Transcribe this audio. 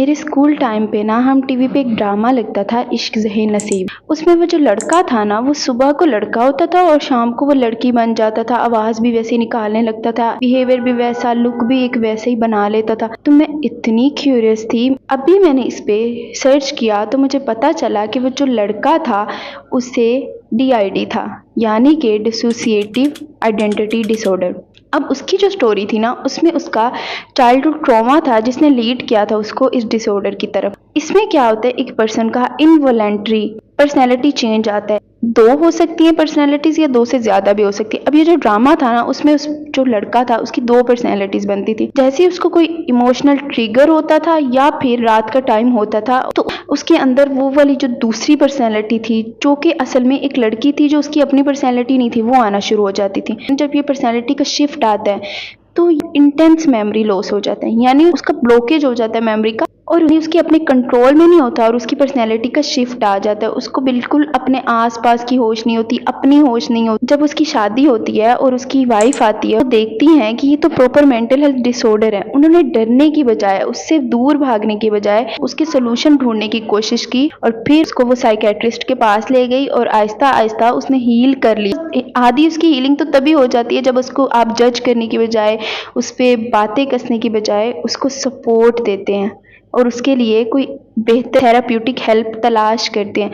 मेरे school time पे ना हम टीवी पे एक ड्रामा लगता था, इश्क ज़हे नसीब। उसमें वो जो लड़का था ना, वो सुबह को लड़का होता था और शाम को वो लड़की बन जाता था। आवाज़ भी वैसे निकालने लगता था, बिहेवियर भी वैसा, लुक भी एक वैसे ही बना लेता था। तो मैं इतनी क्यूरियस थी। अभी मैंने इस पे सर्च किया तो मुझे पता चला कि वो जो लड़का था उसे DID था, यानी कि डिसोसिएटिव आइडेंटिटी डिसऑर्डर। अब उसकी जो स्टोरी थी ना, उसमें उसका चाइल्डहुड ट्रॉमा था जिसने लीड किया था उसको इस डिसऑर्डर की तरफ। इसमें क्या होता है, एक पर्सन का इनवॉलेंट्री पर्सनैलिटी चेंज आता है। दो हो सकती है पर्सनैलिटीज या दो से ज्यादा भी हो सकती है। अब ये जो ड्रामा था ना, उसमें उस जो लड़का था उसकी दो पर्सनैलिटीज बनती थी। जैसे ही उसको कोई इमोशनल ट्रिगर होता था या फिर रात का टाइम होता था, तो उसके अंदर वो वाली जो दूसरी पर्सनैलिटी थी, जो कि असल में एक लड़की थी, जो उसकी अपनी पर्सनैलिटी नहीं थी, वो आना शुरू हो जाती थी। जब ये पर्सनैलिटी का शिफ्ट आता है तो इंटेंस मेमोरी लॉस हो जाता है, यानी उसका ब्लॉकेज हो जाता है मेमोरी का, और उसकी अपने कंट्रोल में नहीं होता और उसकी पर्सनैलिटी का शिफ्ट आ जाता है। उसको बिल्कुल अपने आसपास की होश नहीं होती, अपनी होश नहीं होती। जब उसकी शादी होती है और उसकी वाइफ आती है, वो देखती हैं कि ये तो प्रॉपर मेंटल हेल्थ डिसऑर्डर है। उन्होंने डरने की बजाय, उससे दूर भागने की बजाय उसके सोल्यूशन ढूंढने की कोशिश की और फिर उसको वो साइकेट्रिस्ट के पास ले गई और आहिस्ता आहिस्ता उसने हील कर ली। आधी उसकी हीलिंग तो तभी हो जाती है जब उसको आप जज करने की बजाय, उस पर बातें कसने की बजाय उसको सपोर्ट देते हैं और उसके लिए कोई बेहतर थेराप्यूटिक हेल्प तलाश करते हैं।